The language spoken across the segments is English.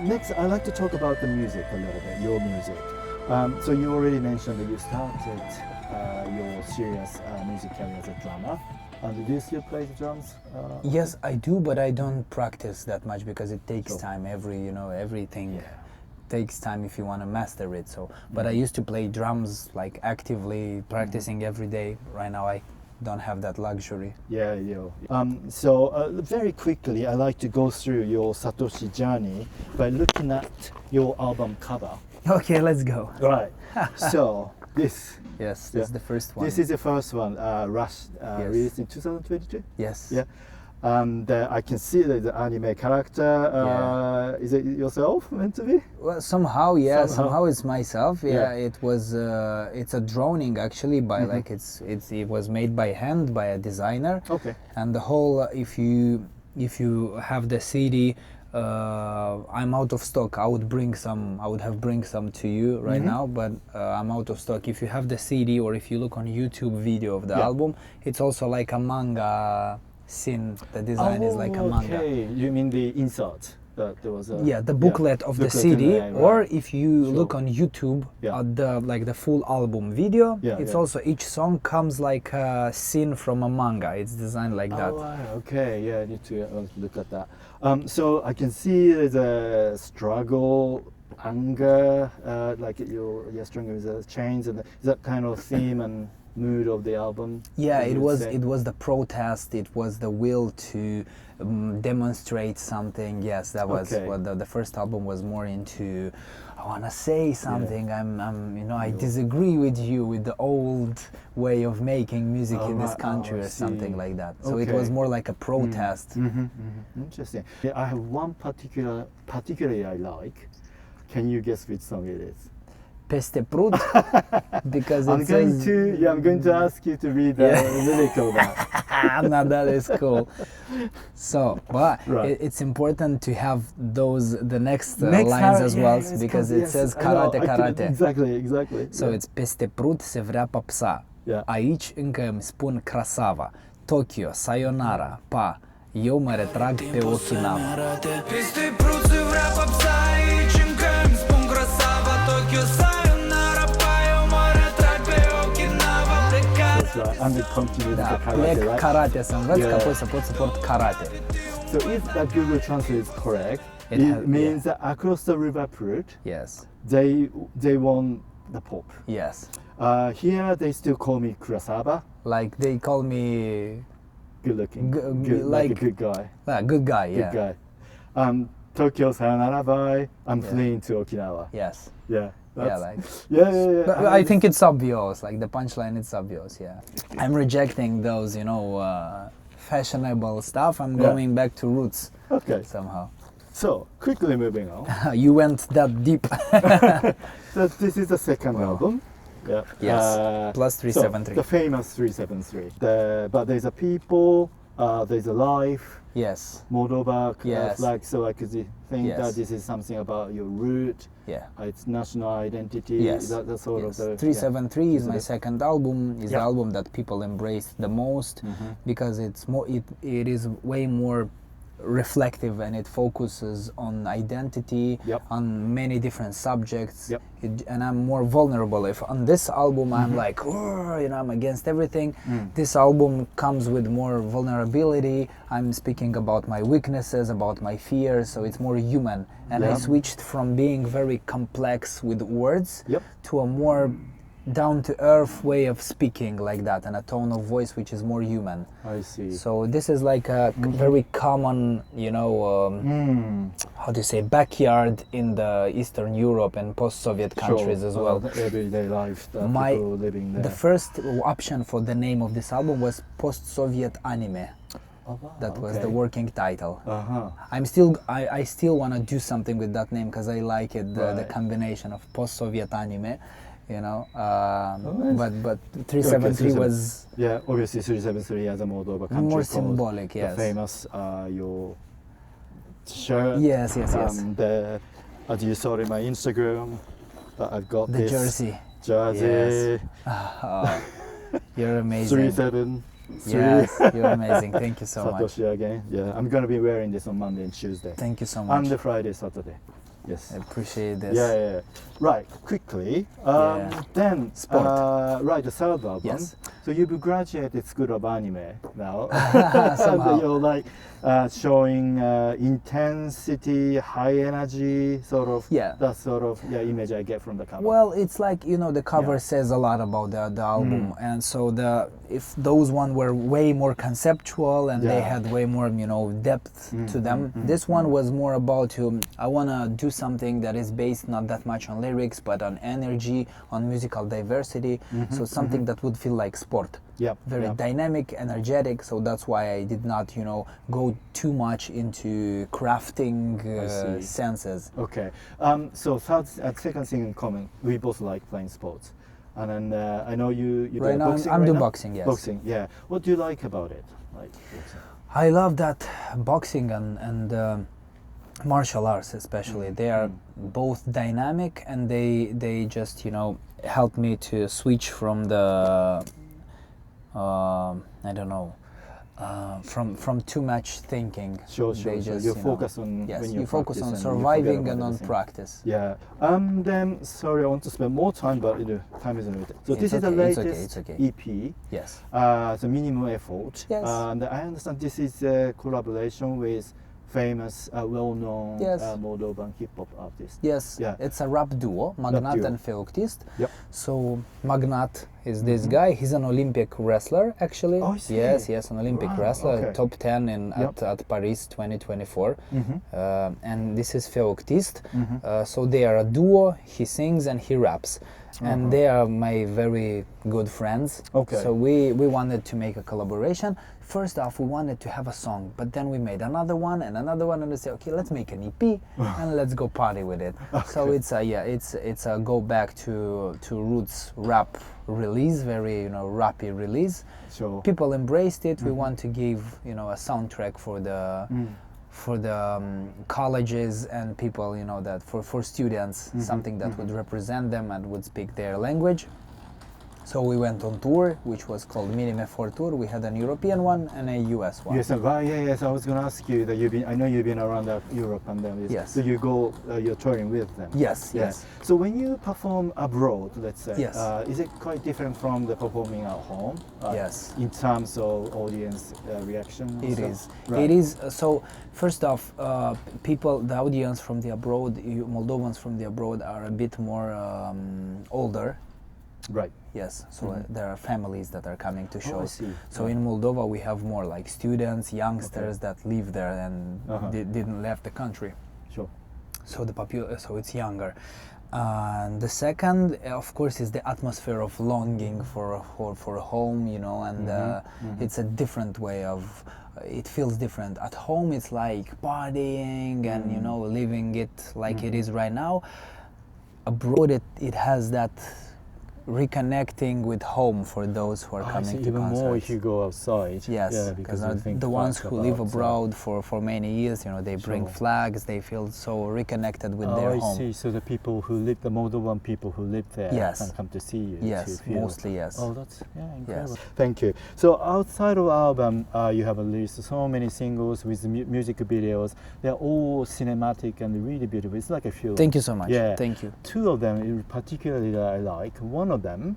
next, I'd like to talk about the music a little bit, your music. So you already mentioned that you started your serious music career as a drummer. Do you still play the drums? Yes, I do, but I don't practice that much because it takes time. Everything takes time if you want to master it. So, but I used to play drums like actively, practicing every day. Right now, I don't have that luxury. Yeah. So very quickly, I like to go through your Satoshi journey by looking at your album cover. Okay, let's go. Right. So this. Yes, this is the first one. This is the first one, released in 2022. Yes. Yeah. And I can see there's an anime character. Is it yourself meant to be? Well, somehow, yeah. Somehow it's myself. Yeah. It was. It's a drawing actually by like it was made by hand by a designer. Okay. And the whole if you have the CD. I'm out of stock. I would have bring some to you right now, but I'm out of stock. If you have the CD or if you look on YouTube video of the album, it's also like a manga scene. The design is like a manga. Okay, you mean the insert? There was the booklet of the CD, or if you look on YouTube at the full album video, it's also each song comes like a scene from a manga. It's designed like that. Okay, yeah, I need to look at that. So I can see there's a struggle, anger, like you're struggling with the chains, and is that kind of theme and mood of the album? Yeah, it was the protest. It was the will to demonstrate something. Yes, that was what the first album was more into. I want to say something. I disagree with you with the old way of making music in this country or something like that. So it was more like a protest. Interesting. Yeah, I have one particularly I like. Can you guess which song it is? Peste Prut, because I'm going to ask you to read the lyric of that. No, that is cool. So, but it's important to have the next lines as well, because it says karate. Exactly. So it's Peste Prut se vrea pe psa. Aici încă îmi spun crasava. Tokyo, sayonara, pa. Eu mă retrag pe Okinawa. Peste Prut se vrea pe psa. Aici încă îmi spun crasava. Tokyo, sayonara, pa. Eu mă retrag pe Okinawa. And it continues with the karate, right? Karate, să învăț că apoi să pot să port karate. So if that Google Translate is correct, it means that across the river Prut, they won the pop. Yes. Here they still call me Kurosawa. Like they call me good looking, like a good guy. Good guy, yeah. Good guy. Tokyo sayonara bye. I'm fleeing to Okinawa. Yes. Yeah. Yeah. But I think it's obvious. Like the punchline, it's obvious. Yeah. I'm rejecting those, fashionable stuff. I'm going back to roots. Okay. Somehow. So quickly moving on. You went that deep. So this is the second album. Yeah. Yes. Plus 373. So the famous 373. But there's a people. There's a life. Yes. Moldova flag. So I could think that this is something about your root. Yeah. It's national identity. Yes. That sort of the 373 is my second album. Is the album that people embrace the most because it's more. It is way more reflective and it focuses on identity, on many different subjects, and I'm more vulnerable. If on this album I'm like, I'm against everything, this album comes with more vulnerability. I'm speaking about my weaknesses, about my fears, so it's more human. And I switched from being very complex with words to a more down-to-earth way of speaking like that, and a tone of voice which is more human. I see. So this is like a very common, how do you say, backyard in the Eastern Europe and post-Soviet countries as well. Everyday life, people living there. The first option for the name of this album was Post-Soviet Anime. That was the working title. I still want to do something with that name because I like it, the combination of post-Soviet anime. But 373 was obviously 373 as a Moldova country more symbolic. The famous your shirt. Yes. As you saw in my Instagram, I've got the this jersey. Yes. You're amazing. 37 Yes, you're amazing. Thank you so much. Satoshi again. Yeah, I'm gonna be wearing this on Monday and Tuesday. Thank you so much. And the Friday, Saturday. Yes. I appreciate this. Yeah. Right, quickly. Then, Sport. Right, the third album. Yes. So you've graduated School of Anime now. Somehow. And you're like showing intensity, high energy, sort of. Yeah. That sort of image I get from the cover. Well, it's like, the cover says a lot about the album, and so if those one were way more conceptual and they had way more depth to them, this one was more about I want to do something that is based not that much on lyrics but on energy, on musical diversity, so something that would feel like sport. Very dynamic, energetic, so that's why I did not go too much into crafting senses. Okay, so second thing in common, we both like playing sports, and then I know you do right now boxing. I'm right doing now? boxing, yes. Boxing, yeah. What do you like about it? Like boxing? I love that boxing and martial arts especially. They are both dynamic, and they just help me to switch from the I don't know, from too much thinking. Sure. They just, you focus on yes, when you focus on practice surviving and on everything. practice. Yeah. Then sorry, I want to spend more time, but time is limited. So It's this is the okay, it's latest okay, it's EP. Yes. The minimum effort. Yes. And I understand this is a collaboration with famous, well-known Moldovan hip-hop artist. Yes. Yeah. It's a rap duo, Magnat duo. and Feoctist. Yep. So Magnat is this guy. He's an Olympic wrestler, actually. Oh, I see. Yes, an Olympic wrestler, okay. top 10 at Paris 2024. And this is Feoctist. So they are a duo. He sings and he raps. And they are my very good friends. Okay. So we wanted to make a collaboration. First off, we wanted to have a song, but then we made another one, and we said, okay, let's make an EP and let's go party with it. Okay. So it's a go back to roots rap release, very rappy release. Sure. People embraced it. We want to give a soundtrack for the colleges and people that for students, something that would represent them and would speak their language. So we went on tour, which was called Minime 4 Tour. We had an European one and a US one. Yes, yes. I was going to ask you that I know you've been around Europe and then yes. So you're touring with them. Yes, yes. So when you perform abroad, let's say, yes. Is it quite different from the performing at home? Yes. In terms of audience reaction? It is. Right. It is. So first off, the audience from the abroad, Moldovans from the abroad are a bit more older. Right. Yes, so there are families that are coming to shows. I see. So in Moldova we have more like students, youngsters that live there and didn't left the country. Sure. So so it's younger. And the second, of course, is the atmosphere of longing for a home, and it's a different way of. It feels different. At home, it's like partying and living it like it is right now. Abroad, it has that reconnecting with home for those who are coming to even concerts. more if you go outside. Yes, yeah, because the ones who live abroad for many years, they bring flags. They feel so reconnected with their home. I see. So the Moldovan people who live there can come to see you. Yes, mostly yes. Oh, that's incredible. Yes. Thank you. So outside of album, you have released so many singles with music videos. They're all cinematic and really beautiful. It's like a film. Thank you so much. Yeah. Thank you. Two of them particularly that I like. One of them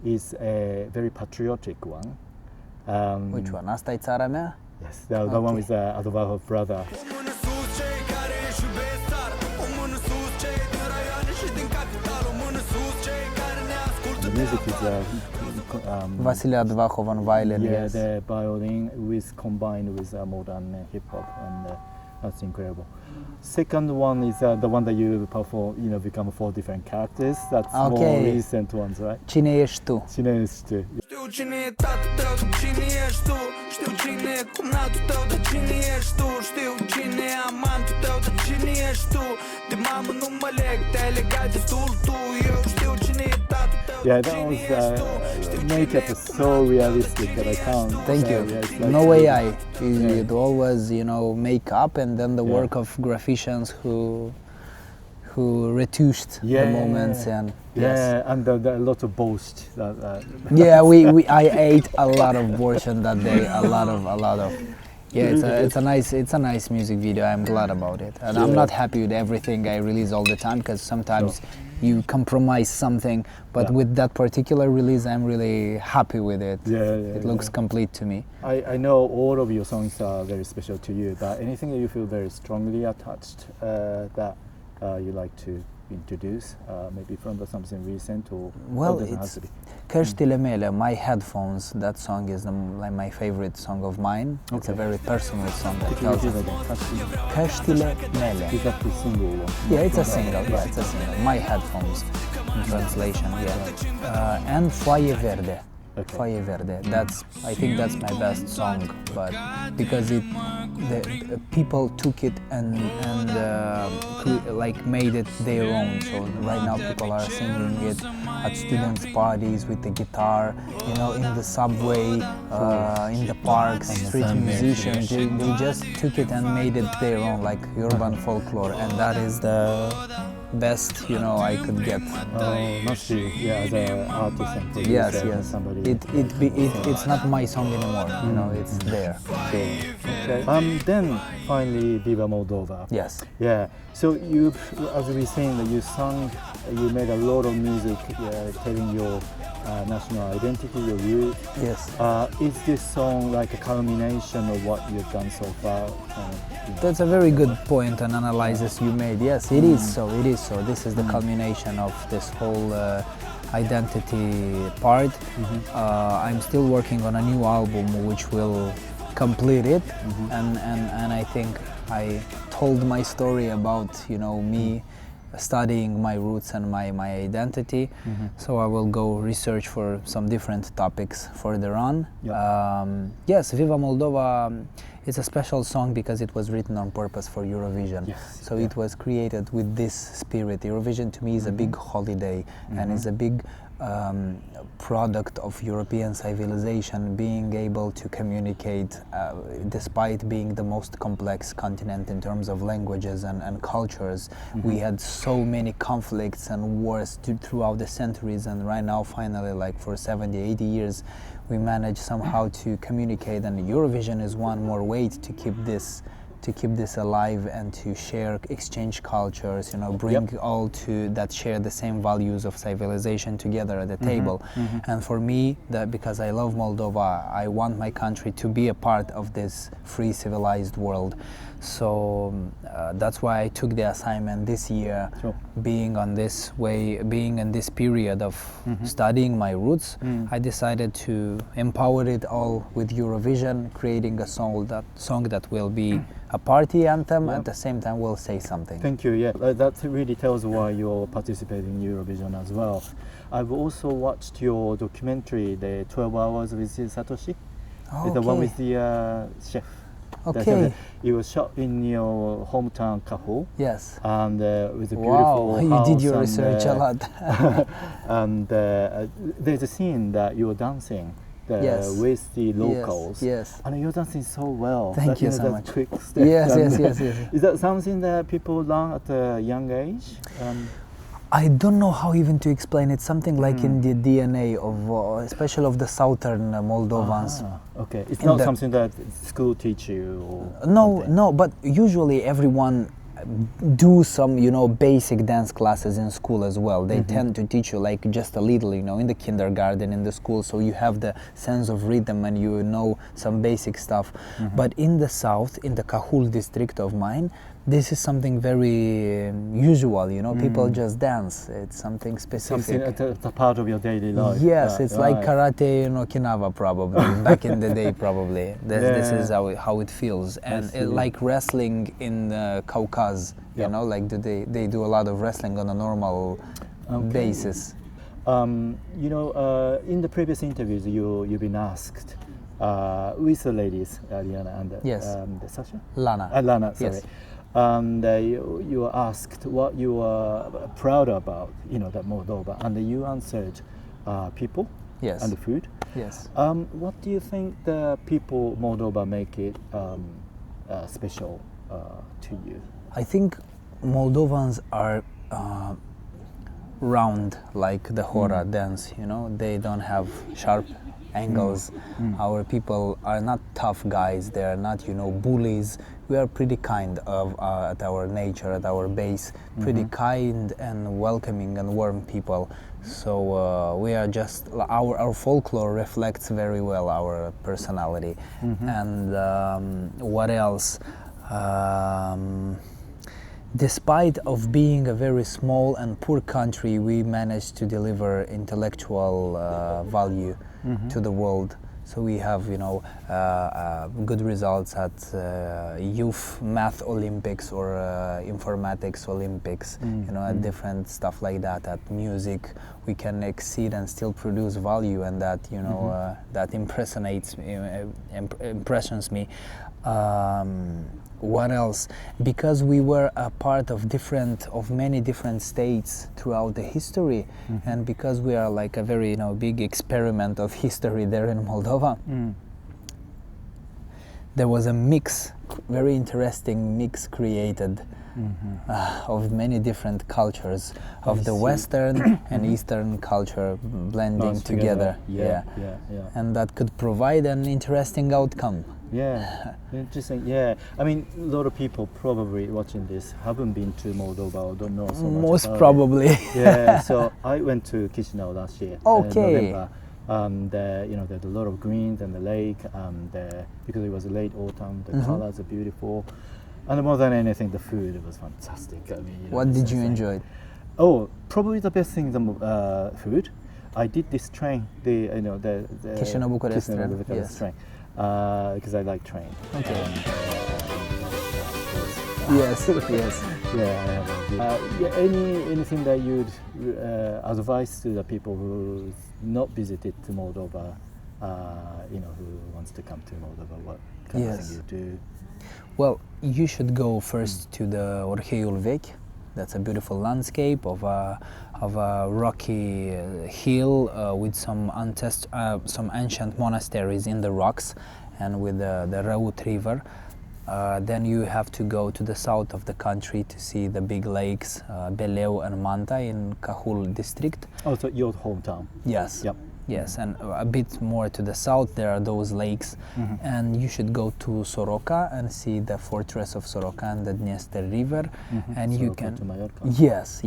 is a very patriotic one. Which one? Asta-i Țara Mea? Yes, the one with Adolfo brother. The music is Vasile Advahov on violin. Yeah, yes. the violin combined with modern hip hop, and that's incredible. Second one is the one that you perform, become 4 different characters. That's more recent ones, right? Cine Ești Tu? Cine Ești Tu. Știu cine e tatăl tău, dar cine ești tu? Știu cine e cumnatul tău, dar cine ești tu? Știu cine e amantul tău, dar cine ești tu? De mamă nu mă leg, te-ai legat destul tu. Eu știu cine e tatăl tău, Yeah, that was makeup is so realistic that I can't. Thank you. Like no AI. It always, make up, and then the work of graphicians who who retouched the moments and and a lot of borscht. Yeah, I ate a lot of borscht on that day. A lot of. Yeah, it's a nice music video. I'm glad about it, and I'm not happy with everything I release all the time because sometimes you compromise something. But with that particular release, I'm really happy with it. It looks complete to me. I know all of your songs are very special to you, but anything that you feel very strongly attached that you like to introduce, maybe from something recent or doesn't have to be. Căștile Mele, My Headphones, that song is my favorite song of mine. It's a very personal song. Căștile Mele. Is that the single one? Yeah, it's a single. My Headphones, in translation, and Foaie Verde. Foaie Verde. I think that's my best song, but because the people took it and made it their own. So right now people are singing it at students' parties with the guitar, in the subway, in the parks, street musicians. They just took it and made it their own, like urban folklore, and that is the best I could get. Must be, as an artist and producer. Yes. Somebody. It's not my song anymore. It's there. Okay. Then finally, Viva Moldova. Yes. Yeah. So you, as we were saying, that you made a lot of music telling your national identity, your root. Yes. Is this song like a culmination of what you've done so far? That's a very good point and analysis you made. Yes, it is so. This is the culmination of this whole identity part. I'm still working on a new album which will complete it, and I think I told my story about me studying my roots and my identity. So I will go research for some different topics further on. Yes, Viva Moldova, it's a special song because it was written on purpose for Eurovision. So it was created with this spirit. Eurovision to me is a big holiday and is a big product of European civilization, being able to communicate despite being the most complex continent in terms of languages and cultures. We had so many conflicts and wars throughout the centuries, and right now finally, like for 70, 80 years, we managed somehow to communicate, and Eurovision is one more way to keep this alive and to exchange cultures, bring all that share the same values of civilization together at the table. And for me, because I love Moldova, I want my country to be a part of this free civilized world. So that's why I took the assignment this year, being in this period of studying my roots. I decided to empower it all with Eurovision, creating a song that will be a party anthem, at the same time will say something. Thank you. That really tells why you're participating in Eurovision as well. I've also watched your documentary, the 12 Hours with Satoshi. The one with the chef. Okay. It was shot in your hometown, Kahul. Yes. And with a beautiful house. You did your research a lot. And there's a scene that you were dancing with the locals. Yes. And you're dancing so well. Thank you so much. Quick step. Yes. Is that something that people learn at a young age? I don't know how even to explain it. Something like in the DNA of, especially of the southern Moldovans. Okay, it's not something that school teach you. Or no. But usually everyone do some, basic dance classes in school as well. They tend to teach you like just a little, in the kindergarten, in the school, so you have the sense of rhythm and some basic stuff. But in the south, in the Kahul district of mine, this is something very usual, people just dance. It's something specific. Something a part of your daily life. Yes, it's like karate in Okinawa probably, back in the day probably. This is how it feels. And like wrestling in the Caucasus, they do a lot of wrestling on a normal basis. In the previous interviews you've been asked with the ladies, Liana and Sasha? Lana. Lana, sorry. Yes. And you were asked what you are proud about, that Moldova, and you answered people and the food. Yes. What do you think the people Moldova make it special to you? I think Moldovans are round like the hora dance, you know. They don't have sharp angles. Our people are not tough guys. They are not, you know, bullies. We are pretty kind at our nature, at our base, pretty kind and welcoming and warm people. So we are just, our folklore reflects very well our personality. And what else? Despite of being a very small and poor country, we managed to deliver intellectual value to the world. So we have, you know, good results at youth math Olympics or informatics Olympics, you know, at different stuff like that. At music, we can exceed and still produce value, and that, you know, that impressions me. What else? Because we were a part of many different states throughout the history, and because we are like a very, you know, big experiment of history there in Moldova, there was a mix, very interesting mix created of many different cultures, of the Western and Eastern culture blending together. Yeah. And that could provide an interesting outcome. Yeah, interesting. Yeah, I mean, a lot of people probably watching this haven't been to Moldova or don't know so much. Most about probably. It. Yeah, so I went to Chisinau last year. Okay. November. There, you know, there's a lot of greens and the lake. Because it was late autumn, the colors are beautiful, and more than anything, the food was fantastic. I mean, you know, What did you enjoy? Oh, probably the best thing, the food. I did this train, the Chisinau-Bucharest train. yes. Train. Because I like train. Okay. Yes. Yes. Yeah. Anything that you'd advise to the people who not visited to Moldova, you know, who wants to come to Moldova? What kind of thing you do? Well, you should go first to the Orheiul Vechi. That's a beautiful landscape of a rocky hill with some ancient monasteries in the rocks, and with the Răut River. Then you have to go to the south of the country to see the big lakes, Beleu and Manta in Cahul district. Oh, so your hometown? Yes. Yep. Yes, and a bit more to the south there are those lakes, and you should go to Soroca and see the fortress of Soroca and the Dniester River, and Soroca you can. To Mallorca. Yes,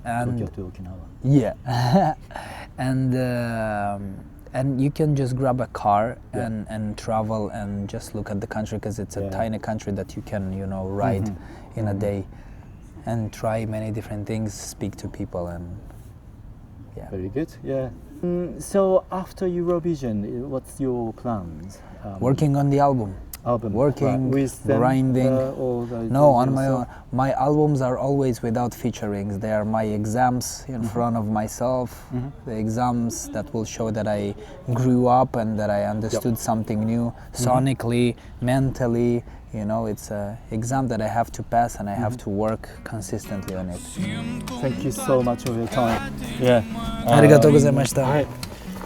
and Tokyo to Okinawa. yeah, and you can just grab a car and travel and just look at the country, because it's a tiny country that you can, you know, ride in a day, and try many different things, speak to people, and yeah. Very good. Yeah. So after Eurovision, what's your plans? Working on the album. Working, with them, grinding. No, on my own. My albums are always without featurings. They are my exams in front of myself. The exams that will show that I grew up and that I understood something new, sonically, mentally. You know, it's an exam that I have to pass, and I have to work consistently on it. Thank you so much for your time. Yeah. Arigatou gozaimashita. I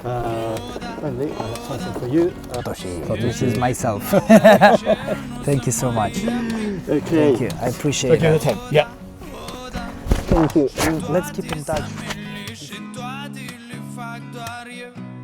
have something for you. Satoshi. This is myself. Thank you so much. Okay. Thank you. I appreciate it. Yeah. Thank you. And let's keep in touch. Și toate le fac doar eu.